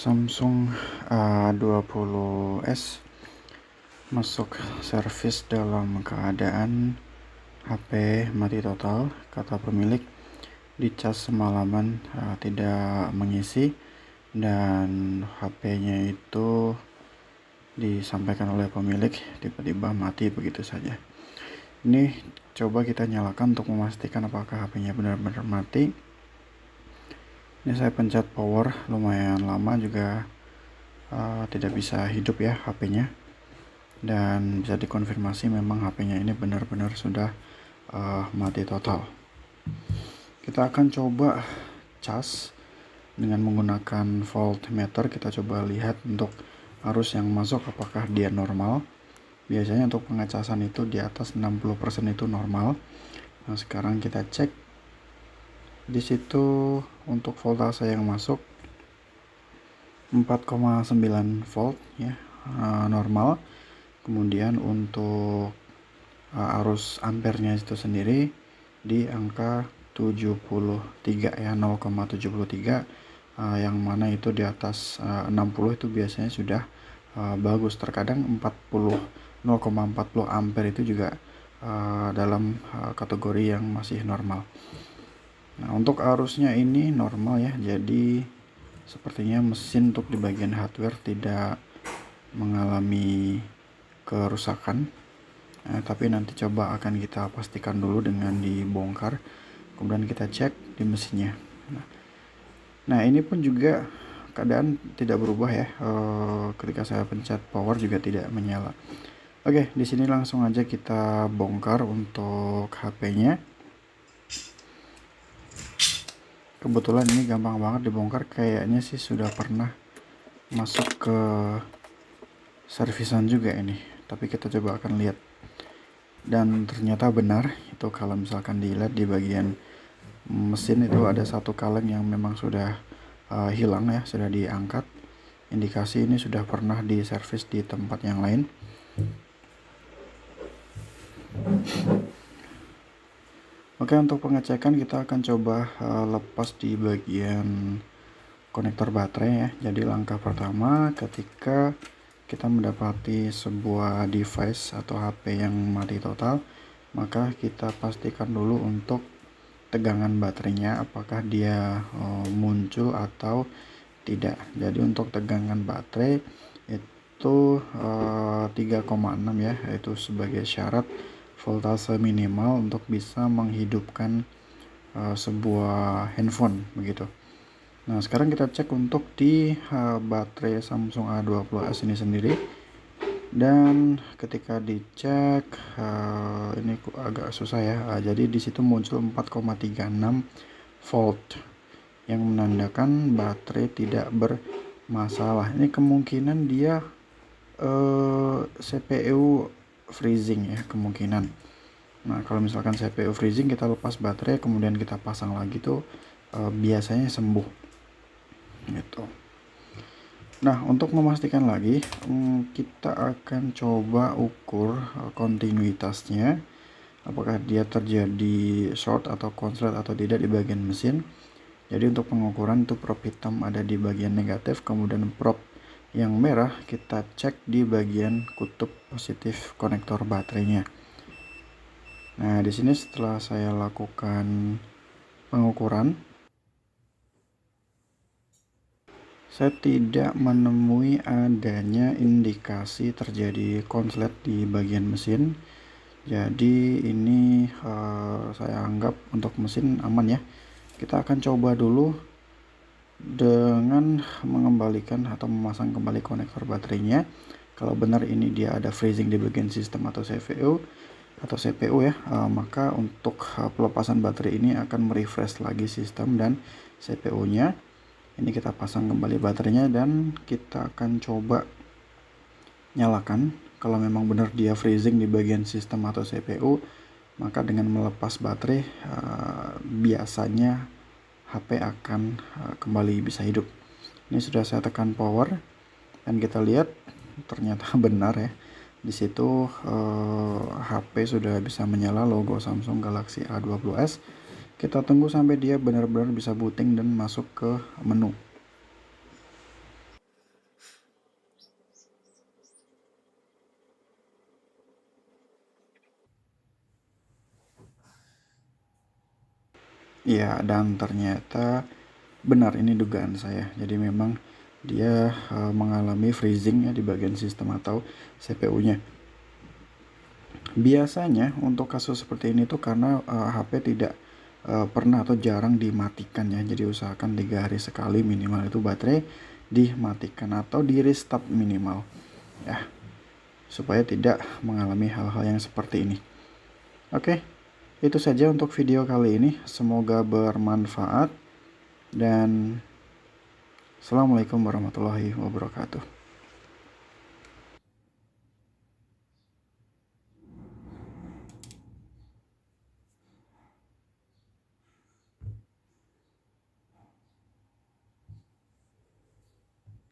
Samsung A20s masuk servis dalam keadaan HP mati total, kata pemilik. Dicas semalaman tidak mengisi, dan HP-nya itu disampaikan oleh pemilik tiba-tiba mati begitu saja. Ini coba kita nyalakan untuk memastikan apakah HP-nya benar-benar mati. Ini saya pencet power lumayan lama juga tidak bisa hidup ya HP-nya, dan bisa dikonfirmasi memang HP-nya ini benar-benar sudah mati total. Kita akan coba cas dengan menggunakan voltmeter. Kita coba lihat untuk arus yang masuk apakah dia normal. Biasanya untuk pengecasan itu di atas 60% itu normal. Nah, sekarang kita cek di situ untuk voltase yang masuk 4,9 volt ya, normal. Kemudian untuk arus ampernya itu sendiri di angka 73 ya, 0,73, yang mana itu di atas 60 itu biasanya sudah bagus. Terkadang 0,40 ampere itu juga dalam kategori yang masih normal. Nah, untuk arusnya ini normal ya, jadi sepertinya mesin untuk di bagian hardware tidak mengalami kerusakan. Tapi nanti coba akan kita pastikan dulu dengan dibongkar, kemudian kita cek di mesinnya. Nah, ini pun juga keadaan tidak berubah ya, ketika saya pencet power juga tidak menyala. Oke, di sini langsung aja kita bongkar untuk HP-nya. Kebetulan ini gampang banget dibongkar, kayaknya sih sudah pernah masuk ke servisan juga ini, tapi kita coba akan lihat. Dan ternyata benar itu, kalau misalkan dilihat di bagian mesin itu ada satu kaleng yang memang sudah hilang ya, sudah diangkat. Indikasi ini sudah pernah diservis di tempat yang lain. Oke, untuk pengecekan kita akan coba lepas di bagian konektor baterai ya. Jadi langkah pertama ketika kita mendapati sebuah device atau HP yang mati total, maka kita pastikan dulu untuk tegangan baterainya apakah dia muncul atau tidak. Jadi untuk tegangan baterai itu 3,6 ya, yaitu sebagai syarat voltase minimal untuk bisa menghidupkan sebuah handphone begitu. Nah, sekarang kita cek untuk di baterai Samsung A20s ini sendiri. Dan ketika dicek ini agak susah ya. Jadi di situ muncul 4,36 volt yang menandakan baterai tidak bermasalah. Ini kemungkinan dia CPU freezing ya, kemungkinan. Nah, kalau misalkan CPU freezing, kita lepas baterai kemudian kita pasang lagi tuh biasanya sembuh gitu. Nah, untuk memastikan lagi kita akan coba ukur kontinuitasnya, apakah dia terjadi short atau konslet atau tidak di bagian mesin. Jadi untuk pengukuran itu prop hitam ada di bagian negatif, kemudian prop yang merah kita cek di bagian kutub positif konektor baterainya. Nah, di sini setelah saya lakukan pengukuran, saya tidak menemui adanya indikasi terjadi konslet di bagian mesin. Jadi ini saya anggap untuk mesin aman ya. Kita akan coba dulu dengan mengembalikan atau memasang kembali konektor baterainya. Kalau benar ini dia ada freezing di bagian sistem atau CPU ya, maka untuk pelepasan baterai ini akan merefresh lagi sistem dan CPU-nya. Ini kita pasang kembali baterainya dan kita akan coba nyalakan. Kalau memang benar dia freezing di bagian sistem atau CPU, maka dengan melepas baterai biasanya HP akan kembali bisa hidup. Ini sudah saya tekan power dan kita lihat ternyata benar ya. Di situ HP sudah bisa menyala, logo Samsung Galaxy A20s. Kita tunggu sampai dia benar-benar bisa booting dan masuk ke menu. Ya, dan ternyata benar, ini dugaan saya. Jadi memang dia mengalami freezing ya di bagian sistem atau CPU-nya. Biasanya untuk kasus seperti ini tuh karena HP tidak pernah atau jarang dimatikan ya. Jadi usahakan 3 hari sekali minimal itu baterai dimatikan atau di restart minimal ya, supaya tidak mengalami hal-hal yang seperti ini. Oke, itu saja untuk video kali ini. Semoga bermanfaat dan assalamualaikum warahmatullahi wabarakatuh.